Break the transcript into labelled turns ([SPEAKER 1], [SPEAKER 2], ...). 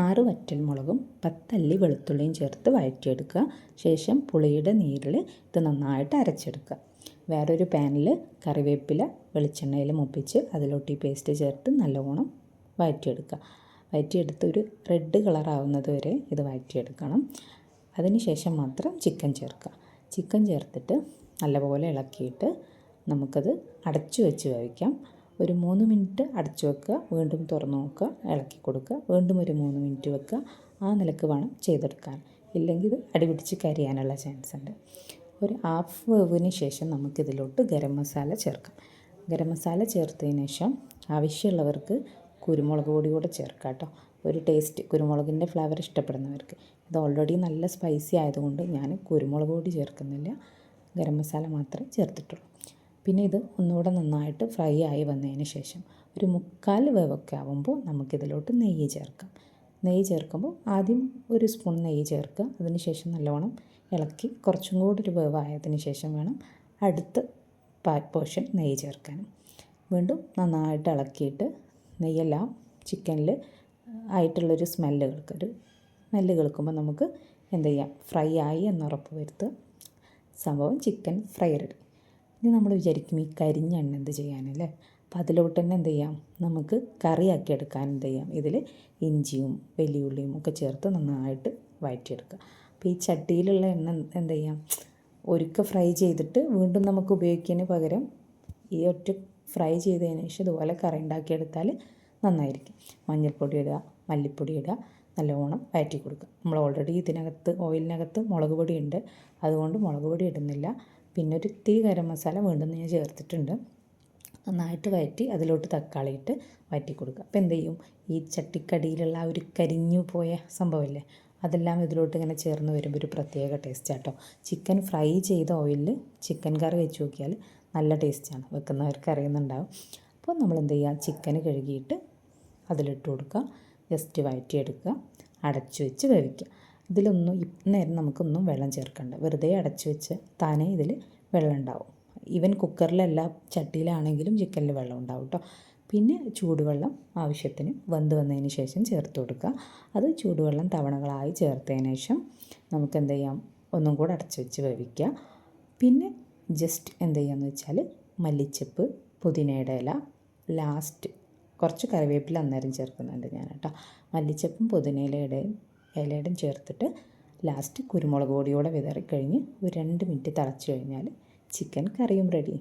[SPEAKER 1] 6 വറ്റൽമുളകും 10 അല്ലി വെളുത്തുള്ളിയും ചേർത്ത് വഴറ്റിയെടുക്കുക. ശേഷം പുളിയുടെ നീരിൽ ഇത് നന്നായിട്ട് അരച്ചെടുക്കുക. വേറൊരു പാനിൽ കറിവേപ്പില വെളിച്ചെണ്ണയിൽ മൂപ്പിച്ച് അതിലോട്ട് ഈ പേസ്റ്റ് ചേർത്ത് നല്ലവണ്ണം വഴറ്റിയെടുക്കുക. വഴറ്റിയെടുത്ത് ഒരു റെഡ് കളറാവുന്നത് വരെ ഇത് വഴറ്റിയെടുക്കണം. അതിന് ശേഷം മാത്രം ചിക്കൻ ചേർക്കുക. ചിക്കൻ ചേർത്തിട്ട് നല്ലപോലെ ഇളക്കിയിട്ട് നമുക്കത് അടച്ചു വെച്ച് വേവിക്കാം. ഒരു 3 മിനിറ്റ് അടച്ചു വെക്കുക, വീണ്ടും തുറന്ന് നോക്കുക, ഇളക്കി കൊടുക്കുക, വീണ്ടും ഒരു 3 മിനിറ്റ് വെക്കുക. ആ നിലക്ക് വേണം ചെയ്തെടുക്കാൻ, ഇല്ലെങ്കിൽ ഇത് അടിപിടിച്ച് കരിയാനുള്ള ചാൻസ് ഉണ്ട്. ഒരു ഹാഫ് വേവിന് ശേഷം നമുക്കിതിലോട്ട് ഗരം മസാല ചേർക്കാം. ഗരം മസാല ചേർത്തതിന് ശേഷം ആവശ്യമുള്ളവർക്ക് കുരുമുളക് പൊടി കൂടെ ചേർക്കാം കേട്ടോ. ഒരു ടേസ്റ്റ് കുരുമുളകിൻ്റെ ഫ്ലേവർ ഇഷ്ടപ്പെടുന്നവർക്ക്. ഇത് ഓൾറെഡി നല്ല സ്പൈസി ആയതുകൊണ്ട് ഞാൻ കുരുമുളക് പൊടി ചേർക്കുന്നില്ല, ഗരം മസാല മാത്രമേ ചേർത്തിട്ടുള്ളൂ. പിന്നെ ഇത് ഒന്നുകൂടെ നന്നായിട്ട് ഫ്രൈ ആയി വന്നതിന് ശേഷം ഒരു 3/4 വേവൊക്കെ ആകുമ്പോൾ നമുക്കിതിലോട്ട് നെയ്യ് ചേർക്കാം. നെയ്യ് ചേർക്കുമ്പോൾ ആദ്യം ഒരു സ്പൂൺ നെയ്യ് ചേർക്കുക. അതിന് ശേഷം നല്ലവണ്ണം ഇളക്കി കുറച്ചും കൂടി ഒരു വേവായതിന് ശേഷം വേണം അടുത്ത പോർഷൻ നെയ്യ് ചേർക്കാനും. വീണ്ടും നന്നായിട്ട് ഇളക്കിയിട്ട് നെയ്യെല്ലാം ചിക്കനിൽ ആയിട്ടുള്ളൊരു സ്മെല്ല് കേൾക്കുമ്പോൾ നമുക്ക് എന്ത് ചെയ്യാം, ഫ്രൈ ആയി എന്നുറപ്പ് വരുത്തുക. സംഭവം ചിക്കൻ ഫ്രൈ റെഡി. ഇനി നമ്മൾ വിചാരിക്കും ഈ കരിഞ്ഞ എണ്ണ എന്ത് ചെയ്യാനല്ലേ. അപ്പോൾ അതിലോട്ട് തന്നെ എന്ത് ചെയ്യാം, നമുക്ക് കറിയാക്കി എടുക്കാൻ എന്ത് ചെയ്യാം, ഇതിൽ ഇഞ്ചിയും വെല്ലുള്ളിയും ഒക്കെ ചേർത്ത് നന്നായിട്ട് വഴറ്റിയെടുക്കുക. അപ്പോൾ ഈ ചട്ടിയിലുള്ള എണ്ണ എന്ത് ചെയ്യാം, ഒരിക്കൽ ഫ്രൈ ചെയ്തിട്ട് വീണ്ടും നമുക്ക് ഉപയോഗിക്കുന്നതിന് പകരം ഈ ഒറ്റ ഫ്രൈ ചെയ്തതിന് ശേഷം ഇതുപോലെ കറി ഉണ്ടാക്കിയെടുത്താൽ നന്നായിരിക്കും. മഞ്ഞൾപ്പൊടി ഇടുക, മല്ലിപ്പൊടി ഇടുക, നല്ലവണ്ണം വഴറ്റി കൊടുക്കുക. നമ്മൾ ഓൾറെഡി ഇതിനകത്ത് ഓയിലിനകത്ത് മുളക് പൊടി ഉണ്ട്, അതുകൊണ്ട് മുളക് പൊടി ഇടുന്നില്ല. പിന്നെ ഒരു ഇത്തിരി ഗരം മസാല വീണ്ടും ഞാൻ ചേർത്തിട്ടുണ്ട്. നന്നായിട്ട് വഴറ്റി അതിലോട്ട് തക്കാളി ഇട്ട് വഴറ്റി കൊടുക്കുക. അപ്പോൾ എന്ത് ചെയ്യും, ഈ ചട്ടിക്കടിയിലുള്ള ആ ഒരു കരിഞ്ഞു പോയ സംഭവമില്ലേ, അതെല്ലാം ഇതിലോട്ട് ഇങ്ങനെ ചേർന്ന് വരുമ്പോൾ ഒരു പ്രത്യേക ടേസ്റ്റാണ് കേട്ടോ. ചിക്കൻ ഫ്രൈ ചെയ്ത ഓയിലിൽ ചിക്കൻ കറി വെച്ച് നോക്കിയാൽ നല്ല ടേസ്റ്റാണ്, വെക്കുന്നവർക്ക് അറിയുന്നുണ്ടാവും. അപ്പോൾ നമ്മൾ എന്ത് ചെയ്യുക, ചിക്കൻ കഴുകിയിട്ട് അതിലിട്ട് കൊടുക്കുക, ജസ്റ്റ് വഴറ്റിയെടുക്കുക, അടച്ചു വെച്ച് വേവിക്കുക. ഇതിലൊന്നും നേരം നമുക്കൊന്നും വെള്ളം ചേർക്കണ്ട, വെറുതെ അടച്ചു വെച്ച് താനേ ഇതിൽ വെള്ളം ഉണ്ടാവും. ഈവൻ കുക്കറിലല്ല ചട്ടിയിലാണെങ്കിലും ചിക്കനിൽ വെള്ളം ഉണ്ടാവും കേട്ടോ. പിന്നെ ചൂടുവെള്ളം ആവശ്യത്തിന് വെന്ത് വന്നതിന് ശേഷം ചേർത്ത് കൊടുക്കുക. അത് ചൂടുവെള്ളം തവണകളായി ചേർത്തതിന് ശേഷം നമുക്ക് എന്ത് ചെയ്യാം, ഒന്നും കൂടെ അടച്ചു വെച്ച് വേവിക്കുക. പിന്നെ ജസ്റ്റ് എന്ത് ചെയ്യാമെന്ന് വെച്ചാൽ മല്ലിച്ചപ്പ്, പുതിനയുടെ ഇല, ലാസ്റ്റ് കുറച്ച് കറിവേപ്പില അന്നേരം ചേർക്കുന്നുണ്ട് ഞാൻ കേട്ടോ. മല്ലിച്ചപ്പും ഇലയുടെയും ചേർത്തിട്ട് ലാസ്റ്റ് കുരുമുളക് പൊടിയോടെ വിതറിക്കഴിഞ്ഞ് ഒരു 2 മിനിറ്റ് തിളച്ച് കഴിഞ്ഞാൽ ചിക്കൻ കറിയും റെഡി.